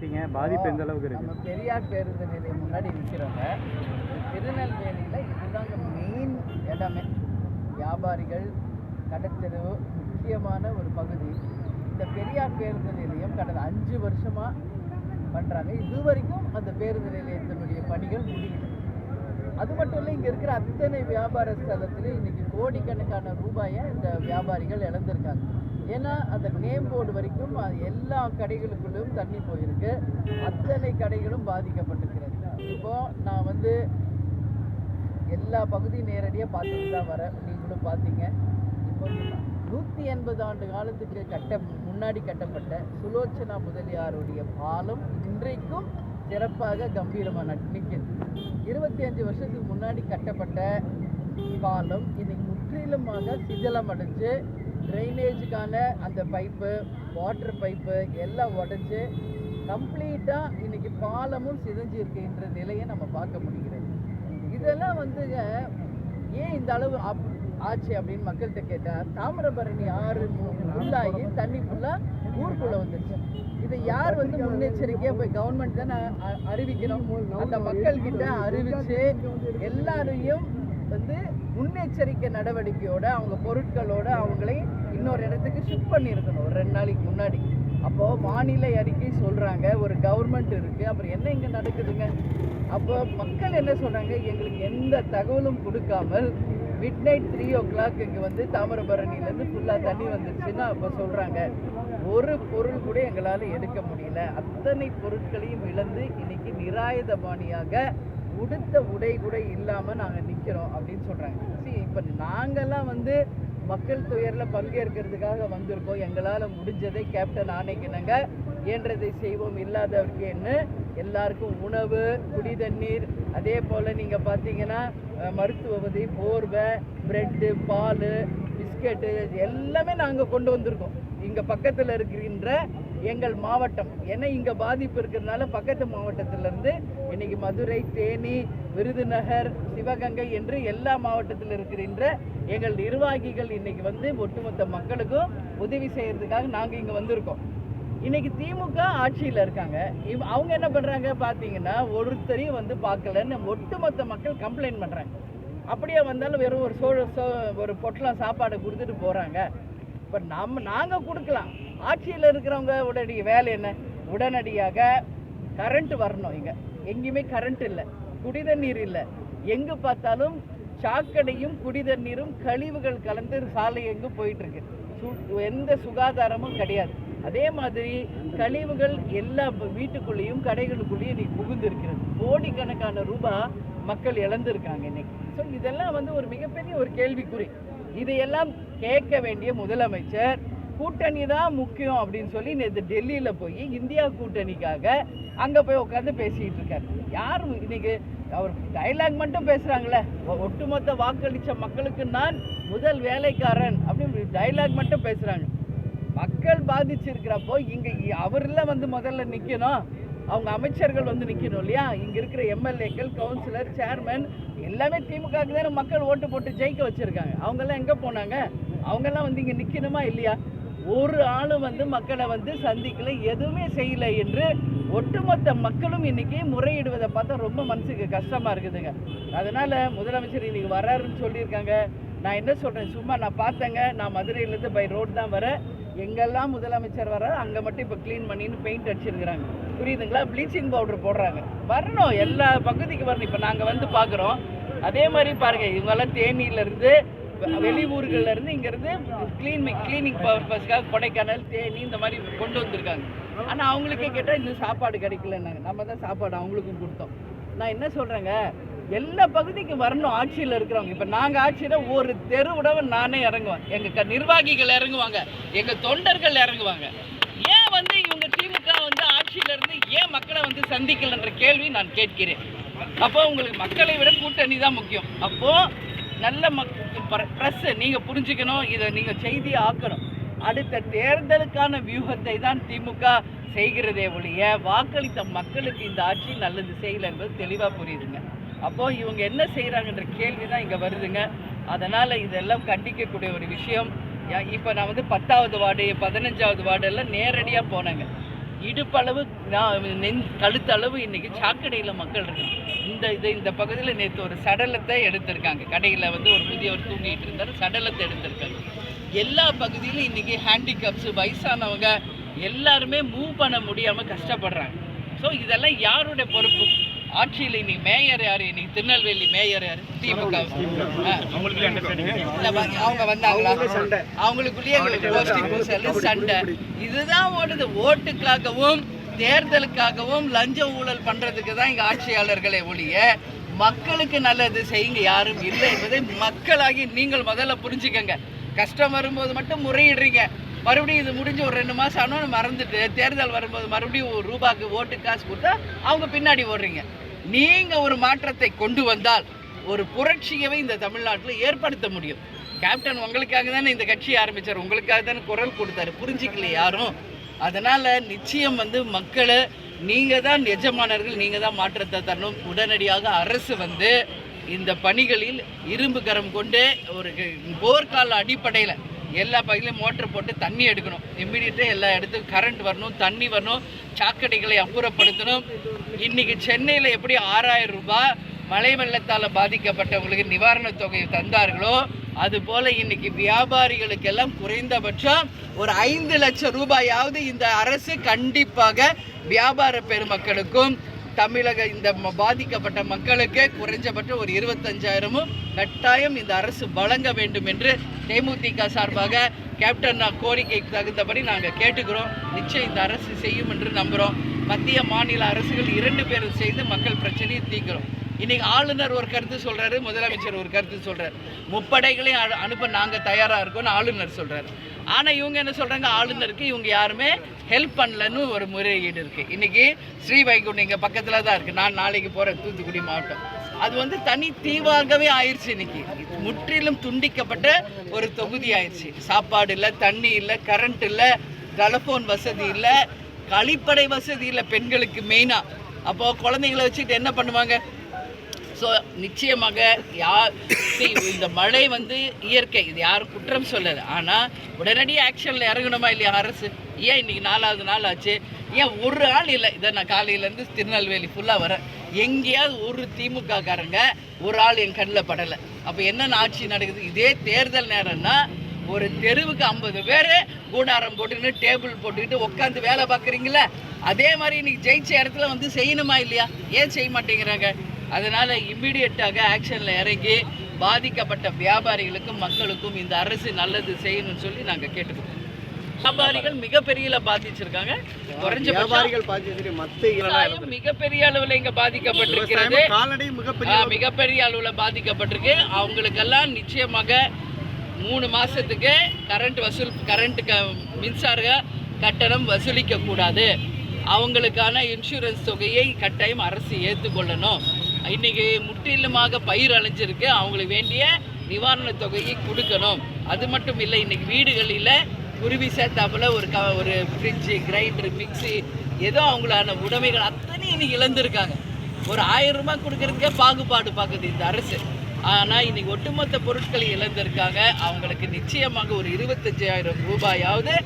நிறுத்திங்க, பாதிப்பு எந்த அளவுக்கு இருக்கு? நம்ம பெரியார் பேருந்து நிலையம் முன்னாடி நிற்கிறோங்க. திருநெல்வேலியில் இதுதாங்க மெயின் இடமே. வியாபாரிகள் கடத்தெரு முக்கியமான ஒரு பகுதி. இந்த பெரியார் பேருந்து நிலையம் கடந்த 5 வருஷமாக பண்ணுறாங்க. இதுவரைக்கும் அந்த பேருந்து நிலையத்தினுடைய பணிகள் முடியல. அது மட்டும் இல்லை, இங்கே இருக்கிற அத்தனை வியாபார ஸ்தலத்திலும் இன்றைக்கி கோடிக்கணக்கான ரூபாயை இந்த வியாபாரிகள் இழந்திருக்காங்க. ஏன்னா அந்த நேம் போர்டு வரைக்கும் எல்லா கடைகளுக்குள்ளும் தண்ணி போயிருக்கு. அத்தனை கடைகளும் பாதிக்கப்பட்டிருக்கிறது. இப்போது நான் எல்லா பகுதியும் நேரடியாக பார்த்துட்டு தான் வரேன். நீங்களும் பார்த்தீங்க. இப்போ 180 ஆண்டு காலத்துக்கு முன்னாடி கட்டப்பட்ட சுலோச்சனா முதலியாருடைய பாலம் இன்றைக்கும் சிறப்பாக கம்பீரமாக நிற்குது. 25 வருஷத்துக்கு முன்னாடி கட்டப்பட்ட பாலம் இன்னைக்கு முற்றிலுமாக சிதிலம் அடைஞ்சு ட்ரைனேஜுக்கான அந்த பைப்பு, வாட்டர் பைப்பு எல்லாம் உடஞ்சி கம்ப்ளீட்டாக இன்னைக்கு பாலமும் சிதைஞ்சு இருக்கின்ற நிலையை நம்ம பார்க்க முடிகிறது. இதெல்லாம் ஏன் இந்த அளவு ஆச்சு அப்படின்னு மக்கள்கிட்ட கேட்டால், தாமிரபரணி ஆறு ஃபுல்லாகி தண்ணி ஃபுல்லாக ஊருக்குள்ளே வந்துருச்சு. இதை யார் முன்னெச்சரிக்கையாக போய் கவர்மெண்ட் தானே அறிவிக்கணும். அந்த மக்கள்கிட்ட அறிவித்து எல்லாரையும் முன்னெச்சரிக்கை நடவடிக்கையோட அவங்க பொருட்களோட அவங்களை இன்னொரு இடத்துக்கு ஷிஃப்ட் பண்ணியிருக்கணும் ஒரு 2 நாளைக்கு முன்னாடி. அப்போது வானிலை அறிக்கை சொல்கிறாங்க, ஒரு கவர்மெண்ட் இருக்குது, அப்புறம் என்ன இங்கே நடக்குதுங்க? அப்போ மக்கள் என்ன சொல்கிறாங்க, எங்களுக்கு எந்த தகவலும் கொடுக்காமல் மிட்நைட் 3 o'clock இங்கே தாமிரபரணிலேருந்து ஃபுல்லாக தண்ணி வந்துருச்சுன்னா அப்போ சொல்கிறாங்க. ஒரு பொருள் கூட எங்களால் எடுக்க முடியல. அத்தனை பொருட்களையும் இழந்து இன்னைக்கு நிராயுதபாணியாக உடுத்த உடை கூட இல்லாமல் நாங்கள் நிற்கிறோம் அப்படின்னு சொல்கிறாங்க. இப்போ நாங்கள்லாம் மக்கள் துயரில் பங்கேற்கிறதுக்காக வந்திருக்கோம். எங்களால் முடிஞ்சதை கேப்டன் ஆணைக்கினங்க இயன்றதை செய்வோம், இல்லாதவருக்கு என்ன எல்லாருக்கும் உணவு, குடி தண்ணீர், அதே போல் நீங்கள் பார்த்தீங்கன்னா மருத்துவ உதவி, போர்வை, ப்ரெட்டு, பால், பிஸ்கெட்டு எல்லாமே நாங்கள் கொண்டு வந்திருக்கோம். இங்கே பக்கத்தில் இருக்கின்ற எங்கள் மாவட்டம், ஏன்னா இங்கே பாதிப்பு இருக்கிறதுனால பக்கத்து மாவட்டத்திலேருந்து இன்றைக்கி மதுரை, தேனி, விருதுநகர், சிவகங்கை என்று எல்லா மாவட்டத்தில் இருக்கின்ற எங்கள் நிர்வாகிகள் இன்றைக்கி ஒட்டுமொத்த மக்களுக்கும் உதவி செய்கிறதுக்காக நாங்கள் இங்கே வந்திருக்கோம். இன்றைக்கி திமுக ஆட்சியில் இருக்காங்க. அவங்க என்ன பண்ணுறாங்க பார்த்தீங்கன்னா, ஒருத்தரையும் பார்க்கலன்னு ஒட்டுமொத்த மக்கள் கம்ப்ளைண்ட் பண்ணுறாங்க. அப்படியே வந்தாலும் வெறும் ஒரு பொட்டலம் சாப்பாடு கொடுத்துட்டு போகிறாங்க. இப்போ நாங்கள் கொடுக்கலாம். ஆட்சியில் இருக்கிறவங்க உடைய வேலை என்ன? உடனடியாக கரண்ட் வரணும். இங்கே எங்கேயுமே கரண்ட் இல்லை, குடிதண்ணீர் இல்லை. எங்கே பார்த்தாலும் சாக்கடையும் குடிதண்ணீரும் கழிவுகள் கலந்து சாலை எங்கும் போயிட்டுருக்கு. எந்த சுகாதாரமும் கிடையாது. அதே மாதிரி கழிவுகள் எல்லா வீட்டுக்குள்ளேயும் கடைகளுக்குள்ளேயும் இன்னைக்கு புகுந்து இருக்கிறது. கோடிக்கணக்கான ரூபாய் மக்கள் இழந்திருக்காங்க இன்னைக்கு. ஸோ இதெல்லாம் ஒரு மிகப்பெரிய ஒரு கேள்விக்குறி. இதையெல்லாம் கேட்க வேண்டிய முதலமைச்சர் கூட்டணி தான் முக்கியம் அப்படின்னு சொல்லி நேற்று டெல்லியில் போய் இந்தியா கூட்டணிக்காக அங்கே போய் உட்காந்து பேசிக்கிட்டு இருக்காரு. யார் இன்னைக்கு அவர் டைலாக் மட்டும் பேசுகிறாங்களே, ஒட்டுமொத்த வாக்களித்த மக்களுக்கு நான் முதல் வேலைக்காரன் அப்படின்னு டைலாக் மட்டும் பேசுகிறாங்க. மக்கள் பாதிச்சிருக்கிறப்போ இங்கே அவரில் முதல்ல நிற்கணும். அவங்க அமைச்சர்கள் நிற்கணும் இல்லையா? இங்கே இருக்கிற எம்எல்ஏக்கள், கவுன்சிலர், சேர்மன் எல்லாமே திமுகவுக்கு தானே மக்கள் ஓட்டு போட்டு ஜெயிக்க வச்சுருக்காங்க. அவங்கெல்லாம் எங்கே போனாங்க? அவங்கெல்லாம் இங்கே நிற்கணுமா இல்லையா? ஒரு ஆளும் மக்களை சந்திக்கல, எதுவுமே செய்யலை என்று ஒட்டுமொத்த மக்களும் இன்னைக்கு முறையிடுவதை பார்த்தா ரொம்ப மனசுக்கு கஷ்டமாக இருக்குதுங்க. அதனால் முதலமைச்சர் இன்னைக்கு வர்றாருன்னு சொல்லியிருக்காங்க. நான் என்ன சொல்கிறேன், சும்மா நான் பார்த்தேங்க. நான் மதுரையிலேருந்து பை ரோடு தான் வரேன். எங்கெல்லாம் முதலமைச்சர் வர்றாரு அங்கே மட்டும் இப்போ க்ளீன் பண்ணின்னு பெயிண்ட் அடிச்சிருக்கிறாங்க. புரியுதுங்களா? ப்ளீச்சிங் பவுடர் போடுறாங்க. வரணும், எல்லா பகுதிக்கு வரணும். இப்போ நாங்கள் பார்க்குறோம். அதே மாதிரி பாருங்கள், இவங்கெல்லாம் தேனியிலேருந்து வெளியூர்கள்லேருந்து இங்கேருந்து கிளீனிங் பர்பஸ்க்காக கொடைக்கானல், தேனி இந்த மாதிரி கொண்டு வந்திருக்காங்க. ஆனால் அவங்களுக்கே கேட்டால் இன்னும் சாப்பாடு கிடைக்கலன்னாங்க. நம்ம தான் சாப்பாடு அவங்களுக்கும் கொடுத்தோம். நான் என்ன சொல்கிறேங்க, எல்லா பகுதிக்கும் வரணும் ஆட்சியில் இருக்கிறவங்க. இப்போ நாங்கள் ஆட்சியில் ஒரு தெருவுடவை நானே இறங்குவேன், எங்கள் நிர்வாகிகள் இறங்குவாங்க, எங்கள் தொண்டர்கள் இறங்குவாங்க. ஏன் இவங்க திமுக ஆட்சியிலேருந்து ஏன் மக்களை சந்திக்கலன்ற கேள்வி நான் கேட்கிறேன். அப்போ உங்களுக்கு மக்களை விட கூட்டணி தான் முக்கியம். அப்போது நல்ல ப்ரெஸ் நீங்கள் புரிஞ்சுக்கணும், இதை நீங்கள் செய்தியை ஆக்கணும். அடுத்த தேர்தலுக்கான வியூகத்தை தான் திமுக செய்கிறதே ஒழிய வாக்களித்த மக்களுக்கு இந்த ஆட்சி நல்லது செய்யலை என்பது தெளிவாக புரியுதுங்க. அப்போது இவங்க என்ன செய்கிறாங்கன்ற கேள்வி தான் இங்கே வருதுங்க. அதனால் இதெல்லாம் கண்டிக்கக்கூடிய ஒரு விஷயம். இப்போ நான் 10வது வார்டு 15வது வார்டு எல்லாம் நேரடியாக போனேங்க. இடுப்பளவு கழுத்தளவு இன்னைக்கு சாக்கடையில் மக்கள் இருக்காங்க. இந்த பகுதியில் நேற்று ஒரு சடலத்தை எடுத்திருக்காங்க. கடையில் வந்து ஒரு முதியவர் தூங்கிட்டு இருந்தார், சடலத்தை எடுத்திருக்காங்க. எல்லா பகுதியிலும் இன்னைக்கு ஹேண்டிகேப்ஸு, வயசானவங்க எல்லாருமே மூவ் பண்ண முடியாமல் கஷ்டப்படுறாங்க. ஸோ இதெல்லாம் யாருடைய பொறுப்பு? ஆட்சியில் இன்னைக்கு மேயர் யார்? இன்னைக்கு திருநெல்வேலி மேயர் யார்? திமுக. அவங்க வந்தாங்களா? அவங்களுக்குள்ளேயே சண்டை. இதுதான் ஓடுது. ஓட்டுக்காகவும் தேர்தலுக்காகவும் லஞ்ச ஊழல் பண்றதுக்கு தான் இங்க ஆட்சியாளர்களே ஒழிய மக்களுக்கு நல்லது செய்யுங்க யாரும் இல்லை என்பதை மக்களாகி நீங்கள் முதல்ல புரிஞ்சுக்கங்க. கஷ்டம் வரும்போது மட்டும் முறையிடுறீங்க, மறுபடியும் இது முடிஞ்சு ஒரு 2 மாதம் ஆனால் மறந்துட்டு தேர்தல் வரும்போது மறுபடியும் ₹1 ஓட்டு காசு கொடுத்தா அவங்க பின்னாடி ஓடுறீங்க. நீங்கள் ஒரு மாற்றத்தை கொண்டு வந்தால் ஒரு புரட்சியவே இந்த தமிழ்நாட்டில் ஏற்படுத்த முடியும். கேப்டன் உங்களுக்காக தானே இந்த கட்சி ஆரம்பித்தார், உங்களுக்காக தானே குரல் கொடுத்தாரு, புரிஞ்சிக்கல யாரும். அதனால் நிச்சயம் வந்து மக்களை நீங்கள் தான் எஜமானர்கள், நீங்கள் தான் மாற்றத்தை தரணும். உடனடியாக அரசு வந்து இந்த பணிகளில் இரும்பு கரம் கொண்டு ஒரு போர்க்கால அடிப்படையில் எல்லா பகுதியிலும் மோட்டர் போட்டு தண்ணி எடுக்கணும். இம்மிடியட்டாக எல்லா இடத்துக்கும் கரண்ட் வரணும், தண்ணி வரணும், சாக்கடைகளை அப்புறப்படுத்தணும். இன்றைக்கி சென்னையில் எப்படி ₹6000 மழை வெள்ளத்தால் பாதிக்கப்பட்டவங்களுக்கு நிவாரணத் தொகை தந்தார்களோ அதுபோல் இன்றைக்கி வியாபாரிகளுக்கெல்லாம் குறைந்தபட்சம் ஒரு ₹5 லட்சம் இந்த அரசு கண்டிப்பாக வியாபார பெருமக்களுக்கும் தமிழக இந்த பாதிக்கப்பட்ட மக்களுக்கு குறைஞ்சபட்சம் ஒரு 25,000 கட்டாயம் இந்த அரசு வழங்க வேண்டும் என்று தேமுதிக சார்பாக கேப்டன் கோரிக்கைக்கு தகுந்தபடி நாங்கள் கேட்டுக்கிறோம். நிச்சயம் இந்த அரசு செய்யும் என்று நம்புகிறோம். மத்திய மாநில அரசுகள் 2 பேரும் சேர்ந்து மக்கள் பிரச்சனையை தீர்க்கிறோம். இன்றைக்கி ஆளுநர் ஒரு கருத்து சொல்கிறாரு, முதலமைச்சர் ஒரு கருத்து சொல்கிறார். முப்படைகளையும் அனுப்ப நாங்கள் தயாராக இருக்கோம்னு ஆளுநர் சொல்கிறார். ஆனால் இவங்க என்ன சொல்கிறாங்க, ஆளுநருக்கு இவங்க யாருமே ஹெல்ப் பண்ணலன்னு ஒரு முறையீடு இருக்குது. இன்றைக்கி ஸ்ரீவைகுண்டம் இங்கே பக்கத்தில் தான் இருக்குது. நான் நாளைக்கு போகிறேன் தூத்துக்குடி மாவட்டம். அது வந்து தனி தீவாகவே ஆயிடுச்சு. இன்றைக்கி முற்றிலும் துண்டிக்கப்பட்ட ஒரு தொகுதி ஆயிடுச்சு. சாப்பாடு இல்லை, தண்ணி இல்லை, கரண்ட் இல்லை, டெலஃபோன் வசதி இல்லை, கழிப்படை வசதி இல்லை பெண்களுக்கு மெயினாக. அப்போது குழந்தைங்களை வச்சுட்டு என்ன பண்ணுவாங்க? ஸோ நிச்சயமாக இந்த மழை வந்து இயற்கை, இது யாரும் குற்றம் சொல்லலை. ஆனால் உடனடி ஆக்ஷனில் இறங்கணுமா இல்லையா அரசு? ஏன் இன்றைக்கி 4வது நாள் ஆச்சு, ஏன் ஒரு ஆள் இல்லை? இதை நான் காலையிலேருந்து திருநெல்வேலி ஃபுல்லாக வரேன், எங்கேயாவது ஒரு திமுக காரங்க ஒரு ஆள் என் கண்ணில் படலை. அப்போ என்னென்ன ஆட்சி நடக்குது? இதே தேர்தல் நேரம்னா ஒரு தெருவுக்கு 50 பேர் கூடாரம் போட்டுக்கிட்டு டேபிள் போட்டுக்கிட்டு உட்காந்து வேலை பார்க்குறீங்களா? அதே மாதிரி இன்றைக்கி ஜெயிச்ச இடத்துல வந்து செய்யணுமா இல்லையா? ஏன் செய்ய மாட்டேங்கிறாங்க? அதனால் இம்மிடியட்டாக ஆக்ஷனில் இறங்கி பாதிக்கப்பட்ட வியாபாரிகளுக்கும் மக்களுக்கும் இந்த அரசு நல்லது செய்யணும்னு சொல்லி நாங்கள் கேட்டுக்கிறோம். வியாபாரிகள் மிகப்பெரிய பாதிச்சிருக்காங்க. மிகப்பெரிய அளவில் இங்கே பாதிக்கப்பட்டிருக்கிறது, மிகப்பெரிய அளவில் பாதிக்கப்பட்டிருக்கு. அவங்களுக்கெல்லாம் நிச்சயமாக 3 மாதத்துக்கு கரண்ட் மின்சார கட்டணம் வசூலிக்கக்கூடாது. அவங்களுக்கான இன்சூரன்ஸ் தொகையை கட்டாயம் அரசு ஏற்றுக்கொள்ளணும். இன்றைக்கி முற்றிலுமாக பயிர் அழிஞ்சிருக்கு, அவங்களுக்கு வேண்டிய நிவாரணத் தொகையை கொடுக்கணும். அது மட்டும் இல்லை, இன்றைக்கி வீடுகளில் குருவி சேர்த்தாப்புல ஒரு ஃப்ரிட்ஜு, கிரைண்டரு, மிக்சி, ஏதோ அவங்களான உடைமைகள் அத்தனை இன்னைக்கு இழந்திருக்காங்க. ஒரு ₹1000 கொடுக்கறதுக்கே பாகுபாடு பார்க்குது இந்த அரசு. ஆனால் இன்றைக்கி ஒட்டுமொத்த பொருட்களை இழந்திருக்காங்க. அவங்களுக்கு நிச்சயமாக ஒரு ₹25,000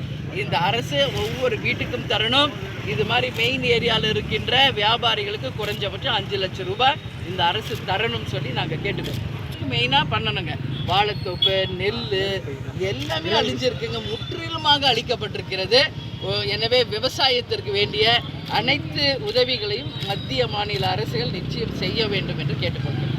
இந்த அரசு ஒவ்வொரு வீட்டுக்கும் தரணும். இது மாதிரி மெயின் ஏரியாவில் இருக்கின்ற வியாபாரிகளுக்கு குறைஞ்சபட்சம் ₹5 லட்சம் இந்த அரசு தரணும்னு சொல்லி நாங்கள் கேட்டுக்கிறோம். மெயினாக பண்ணணுங்க. வாழைத்தோப்பு, நெல் எல்லாமே அழிஞ்சிருக்குங்க, முற்றிலுமாக அழிக்கப்பட்டிருக்கிறது. எனவே விவசாயத்திற்கு வேண்டிய அனைத்து உதவிகளையும் மத்திய மாநில அரசுகள் நிச்சயம் செய்ய வேண்டும் என்று கேட்டுக்கொள்கிறோம்.